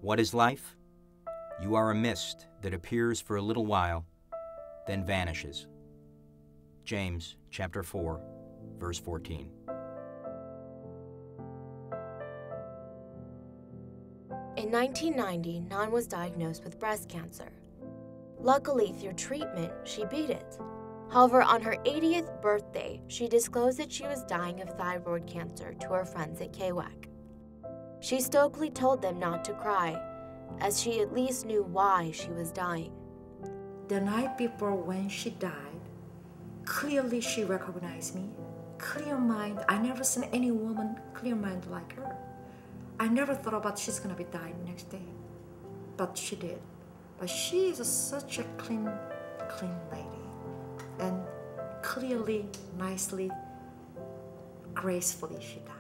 What is life? You are a mist that appears for a little while, then vanishes. James chapter 4, verse 14. In 1990, Nan was diagnosed with breast cancer. Luckily, through treatment, she beat it. However, on her 80th birthday, she disclosed that she was dying of thyroid cancer to her friends at KWAC. She stokily told them not to cry, as she at least knew why she was dying. The night before when she died, clearly she recognized me. Clear mind. I never seen any woman clear mind like her. I never thought about she's gonna be dying next day, but she did. But she is such a clean lady, and clearly, nicely, gracefully she died.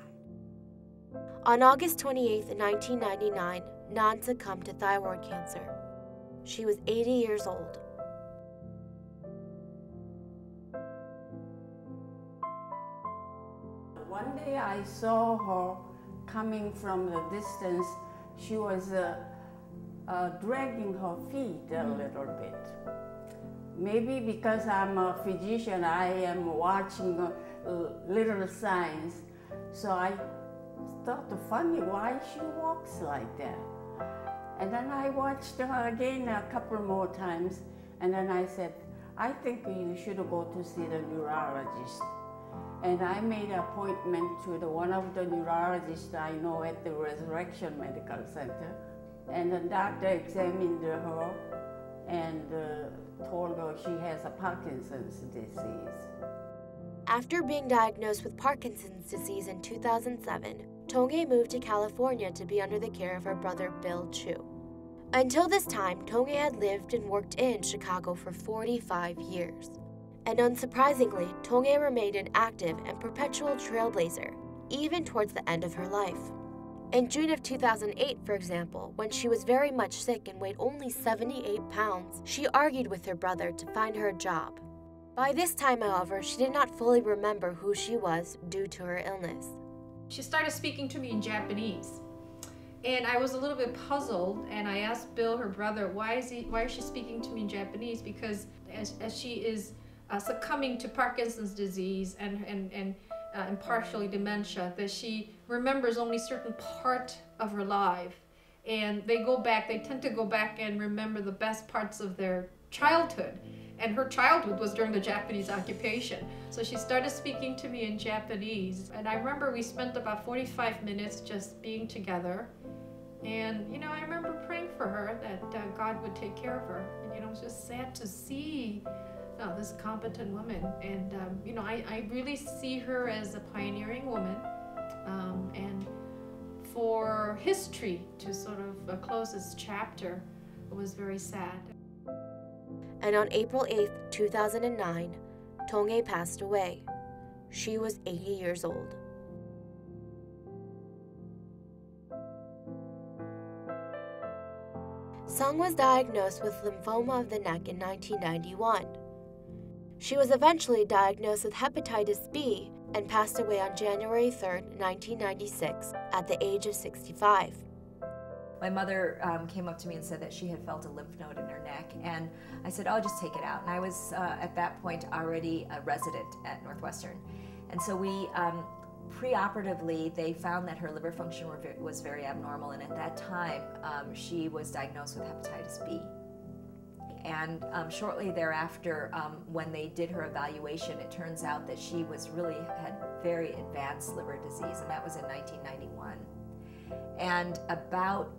On August 28, 1999, Nan succumbed to thyroid cancer. She was 80 years old. One day I saw her coming from the distance. She was dragging her feet a little bit. Maybe because I'm a physician, I am watching little signs. So I thought funny why she walks like that. And then I watched her again a couple more times, and then I said, I think you should go to see the neurologist. And I made an appointment to one of the neurologists I know at the Resurrection Medical Center. And the doctor examined her and told her she has a Parkinson's disease. After being diagnosed with Parkinson's disease in 2007, Tonge moved to California to be under the care of her brother Bill Chu. Until this time, Tonge had lived and worked in Chicago for 45 years. And unsurprisingly, Tonge remained an active and perpetual trailblazer, even towards the end of her life. In June of 2008, for example, when she was very much sick and weighed only 78 pounds, she argued with her brother to find her a job. By this time, however, she did not fully remember who she was due to her illness. She started speaking to me in Japanese, and I was a little bit puzzled, and I asked Bill, her brother, why is she speaking to me in Japanese? Because as she is succumbing to Parkinson's disease and partially dementia, that she remembers only certain part of her life, and they tend to go back and remember the best parts of their childhood. And her childhood was during the Japanese occupation. So she started speaking to me in Japanese. And I remember we spent about 45 minutes just being together. And, I remember praying for her that God would take care of her. And, it was just sad to see this competent woman. And, I really see her as a pioneering woman. And for history to sort of close this chapter, it was very sad. And on April 8, 2009, Tonge passed away. She was 80 years old. Sung was diagnosed with lymphoma of the neck in 1991. She was eventually diagnosed with hepatitis B and passed away on January 3, 1996, at the age of 65. My mother came up to me and said that she had felt a lymph node in her neck, and I said, "I'll just take it out." And I was at that point already a resident at Northwestern, and so we preoperatively they found that her liver function was very abnormal, and at that time she was diagnosed with hepatitis B. And shortly thereafter, when they did her evaluation, it turns out that she had very advanced liver disease, and that was in 1991. And about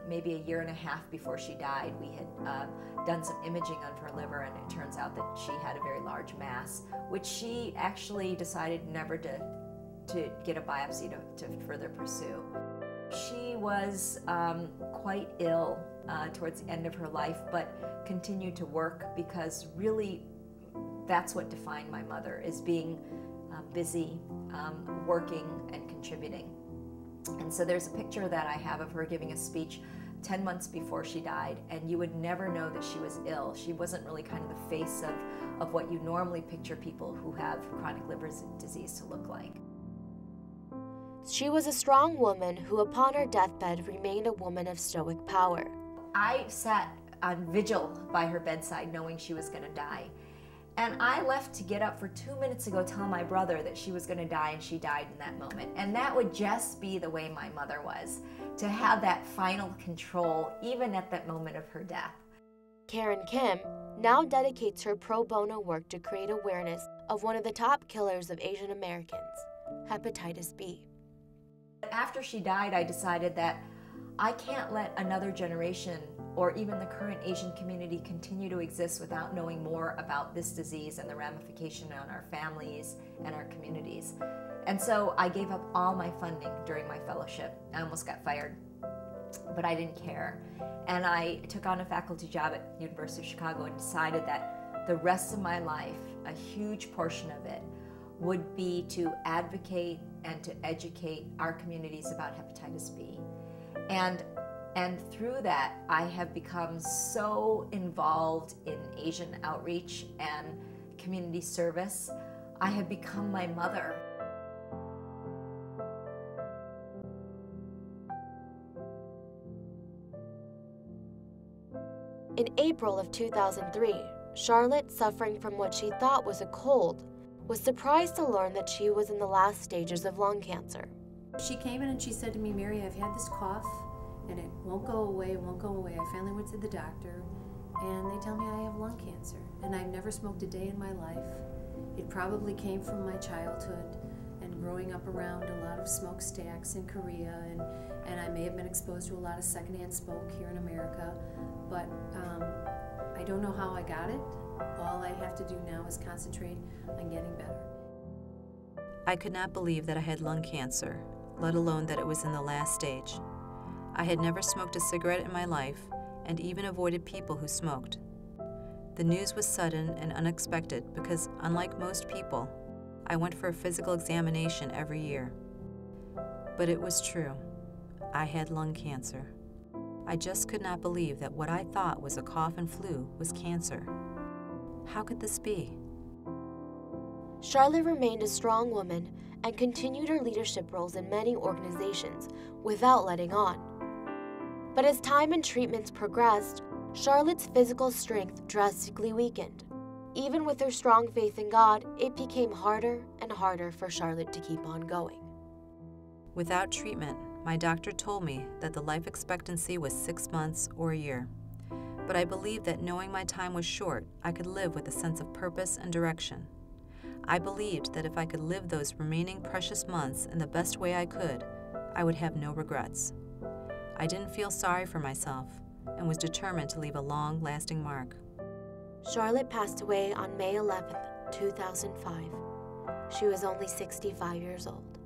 maybe a year and a half before she died, we had done some imaging of her liver, and it turns out that she had a very large mass, which she actually decided never to get a biopsy to further pursue. She was quite ill towards the end of her life, but continued to work, because really that's what defined my mother, is being busy, working and contributing. And so there's a picture that I have of her giving a speech 10 months before she died, and you would never know that she was ill. She wasn't really kind of the face of what you normally picture people who have chronic liver disease to look like. She was a strong woman who, upon her deathbed, remained a woman of stoic power. I sat on vigil by her bedside knowing she was going to die. And I left to get up for 2 minutes to go tell my brother that she was going to die, and she died in that moment. And that would just be the way my mother was, to have that final control even at that moment of her death. Karen Kim now dedicates her pro bono work to create awareness of one of the top killers of Asian Americans, hepatitis B. After she died, I decided that I can't let another generation or even the current Asian community continue to exist without knowing more about this disease and the ramification on our families and our communities. And so I gave up all my funding during my fellowship. I almost got fired, but I didn't care. And I took on a faculty job at University of Chicago and decided that the rest of my life, a huge portion of it, would be to advocate and to educate our communities about hepatitis B. And through that, I have become so involved in Asian outreach and community service. I have become my mother. In April of 2003, Charlotte, suffering from what she thought was a cold, was surprised to learn that she was in the last stages of lung cancer. She came in and she said to me, "Mary, I've had this cough and it won't go away, it won't go away. I finally went to the doctor and they tell me I have lung cancer, and I've never smoked a day in my life. It probably came from my childhood and growing up around a lot of smokestacks in Korea, and I may have been exposed to a lot of secondhand smoke here in America, but I don't know how I got it. All I have to do now is concentrate on getting better." I could not believe that I had lung cancer, let alone that it was in the last stage. I had never smoked a cigarette in my life and even avoided people who smoked. The news was sudden and unexpected because, unlike most people, I went for a physical examination every year. But it was true. I had lung cancer. I just could not believe that what I thought was a cough and flu was cancer. How could this be? Charlotte remained a strong woman and continued her leadership roles in many organizations without letting on. But as time and treatments progressed, Charlotte's physical strength drastically weakened. Even with her strong faith in God, it became harder and harder for Charlotte to keep on going. Without treatment, my doctor told me that the life expectancy was 6 months or a year. But I believed that knowing my time was short, I could live with a sense of purpose and direction. I believed that if I could live those remaining precious months in the best way I could, I would have no regrets. I didn't feel sorry for myself and was determined to leave a long-lasting mark. Charlotte passed away on May 11, 2005. She was only 65 years old.